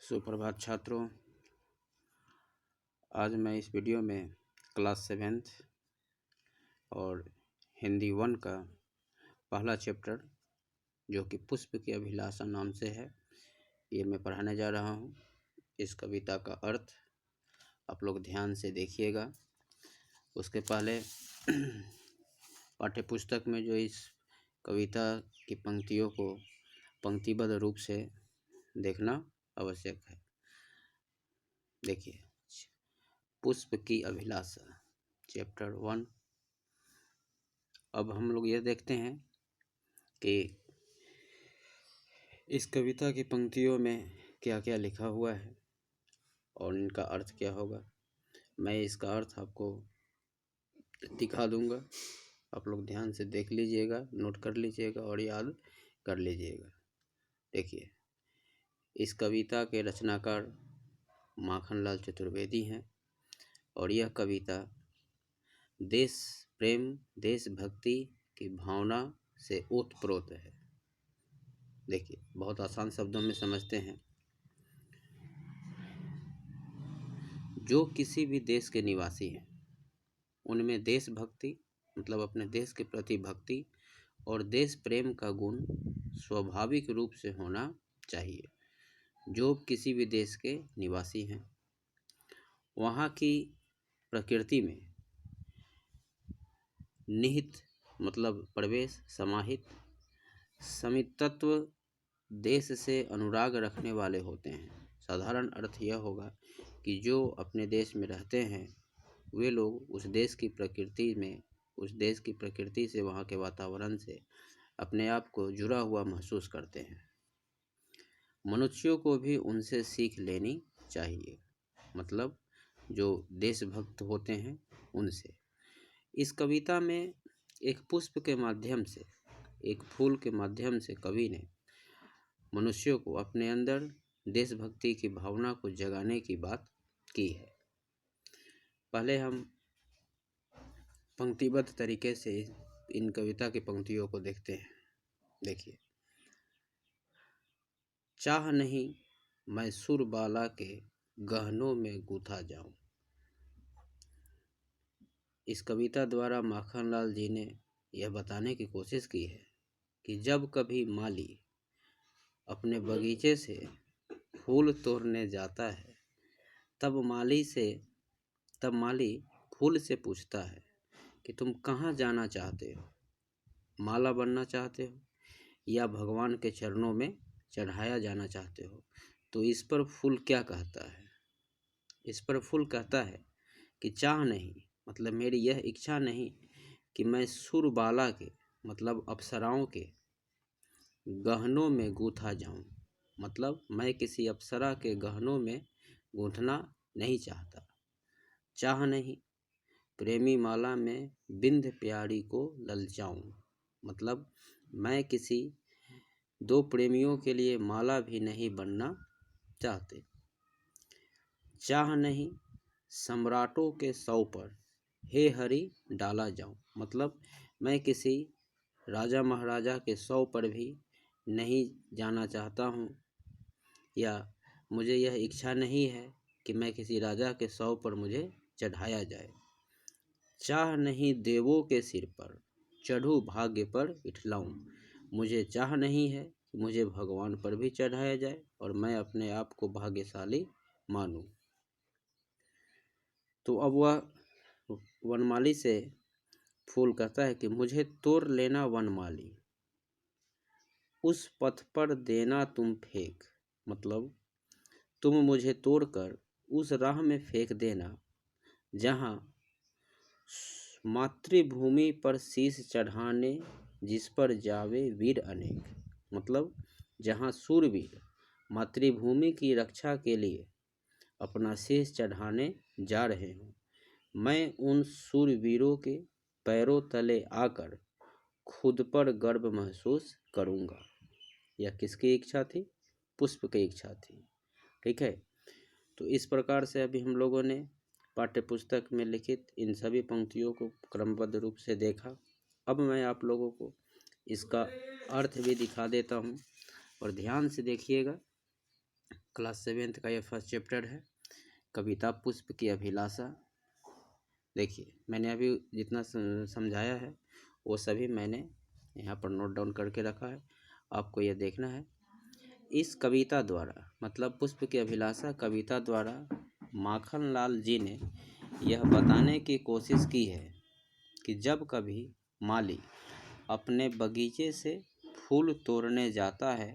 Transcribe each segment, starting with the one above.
सुप्रभात छात्रों। आज मैं इस वीडियो में क्लास 7th और हिंदी 1 का पहला चैप्टर जो कि पुष्प की अभिलाषा नाम से है, ये मैं पढ़ाने जा रहा हूँ। इस कविता का अर्थ आप लोग ध्यान से देखिएगा। उसके पहले पाठ्यपुस्तक में जो इस कविता की पंक्तियों को पंक्तिबद्ध रूप से देखना आवश्यक है। देखिए, पुष्प की अभिलाषा चैप्टर 1। अब हम लोग यह देखते हैं कि इस कविता की पंक्तियों में क्या क्या लिखा हुआ है और इनका अर्थ क्या होगा। मैं इसका अर्थ आपको दिखा दूंगा, आप लोग ध्यान से देख लीजिएगा, नोट कर लीजिएगा और याद कर लीजिएगा। देखिए, इस कविता के रचनाकार माखनलाल चतुर्वेदी हैं और यह कविता देश प्रेम, देशभक्ति की भावना से ओतप्रोत है। देखिए, बहुत आसान शब्दों में समझते हैं। जो किसी भी देश के निवासी हैं उनमें देशभक्ति मतलब अपने देश के प्रति भक्ति और देश प्रेम का गुण स्वाभाविक रूप से होना चाहिए। जो किसी भी देश के निवासी हैं, वहाँ की प्रकृति में निहित मतलब प्रवेश, समाहित समितत्व देश से अनुराग रखने वाले होते हैं। साधारण अर्थ यह होगा कि जो अपने देश में रहते हैं वे लोग उस देश की प्रकृति में, उस देश की प्रकृति से, वहाँ के वातावरण से अपने आप को जुड़ा हुआ महसूस करते हैं। मनुष्यों को भी उनसे सीख लेनी चाहिए, मतलब जो देशभक्त होते हैं उनसे। इस कविता में एक पुष्प के माध्यम से, एक फूल के माध्यम से कवि ने मनुष्यों को अपने अंदर देशभक्ति की भावना को जगाने की बात की है। पहले हम पंक्तिबद्ध तरीके से इन कविता की पंक्तियों को देखते हैं। देखिए, चाह नहीं मैं सुरबाला के गहनों में गूंथा जाऊं। इस कविता द्वारा माखनलाल जी ने यह बताने की कोशिश की है कि जब कभी माली अपने बगीचे से फूल तोड़ने जाता है तब माली फूल से पूछता है कि तुम कहाँ जाना चाहते हो, माला बनना चाहते हो या भगवान के चरणों में चढ़ाया जाना चाहते हो। तो इस पर फूल क्या कहता है? इस पर फूल कहता है कि चाह नहीं मतलब मेरी यह इच्छा नहीं कि मैं सुरबाला के मतलब अप्सराओं के गहनों में गूंथा जाऊं, मतलब मैं किसी अप्सरा के गहनों में गूंथना नहीं चाहता। चाह नहीं प्रेमी माला में बिंद प्यारी को ललचाऊं, मतलब मैं किसी दो प्रेमियों के लिए माला भी नहीं बनना चाहते। चाह नहीं सम्राटों के सौ पर हे हरि डाला जाऊं, मतलब मैं किसी राजा महाराजा के सौ पर भी नहीं जाना चाहता हूं, या मुझे यह इच्छा नहीं है कि मैं किसी राजा के सौ पर मुझे चढ़ाया जाए। चाह नहीं देवों के सिर पर चढ़ूं भाग्य पर इठलाऊं, मुझे चाह नहीं है कि मुझे भगवान पर भी चढ़ाया जाए और मैं अपने आप को भाग्यशाली मानूं। तो अब वह वनमाली से फूल कहता है कि मुझे तोड़ लेना वनमाली, उस पथ पर देना तुम फेंक, मतलब तुम मुझे तोड़कर उस राह में फेंक देना जहाँ मातृभूमि पर शीश चढ़ाने जिस पर जावे वीर अनेक, मतलब जहाँ सूरवीर मातृभूमि की रक्षा के लिए अपना शीश चढ़ाने जा रहे हों, मैं उन सूरवीरों के पैरों तले आकर खुद पर गर्व महसूस करूँगा। यह किसकी इच्छा थी? पुष्प की इच्छा थी। ठीक है, तो इस प्रकार से अभी हम लोगों ने पाठ्यपुस्तक में लिखित इन सभी पंक्तियों को क्रमबद्ध रूप से देखा। अब मैं आप लोगों को इसका अर्थ भी दिखा देता हूँ और ध्यान से देखिएगा। क्लास 7th का ये फर्स्ट चैप्टर है, कविता पुष्प की अभिलाषा। देखिए मैंने अभी जितना समझाया है वो सभी मैंने यहाँ पर नोट डाउन करके रखा है, आपको यह देखना है। इस कविता द्वारा मतलब पुष्प की अभिलाषा कविता द्वारा माखनलाल जी ने यह बताने की कोशिश की है कि जब कभी माली अपने बगीचे से फूल तोड़ने जाता है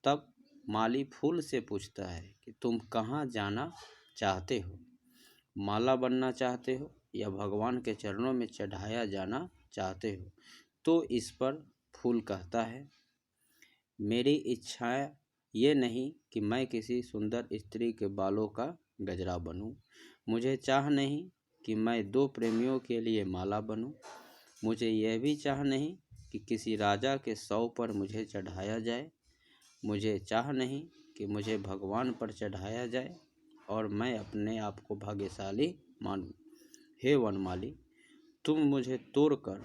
तब माली फूल से पूछता है कि तुम कहाँ जाना चाहते हो, माला बनना चाहते हो या भगवान के चरणों में चढ़ाया जाना चाहते हो। तो इस पर फूल कहता है, मेरी इच्छा ये नहीं कि मैं किसी सुंदर स्त्री के बालों का गजरा बनूं, मुझे चाह नहीं कि मैं दो प्रेमियों के लिए माला बनूं, मुझे यह भी चाह नहीं कि किसी राजा के शव पर मुझे चढ़ाया जाए, मुझे चाह नहीं कि मुझे भगवान पर चढ़ाया जाए और मैं अपने आप को भाग्यशाली मानूं। हे वनमाली, तुम मुझे तोड़कर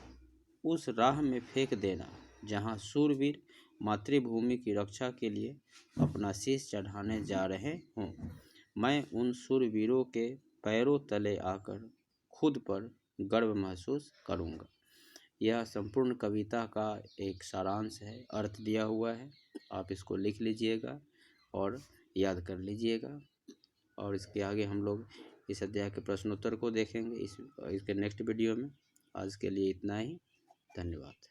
उस राह में फेंक देना जहाँ शूरवीर मातृभूमि की रक्षा के लिए अपना शीश चढ़ाने जा रहे हों। मैं उन शूरवीरों के पैरों तले आकर खुद पर गर्व महसूस करूँगा। यह संपूर्ण कविता का एक सारांश है, अर्थ दिया हुआ है, आप इसको लिख लीजिएगा और याद कर लीजिएगा। और इसके आगे हम लोग इस अध्याय के प्रश्नोत्तर को देखेंगे इसके नेक्स्ट वीडियो में। आज के लिए इतना ही, धन्यवाद।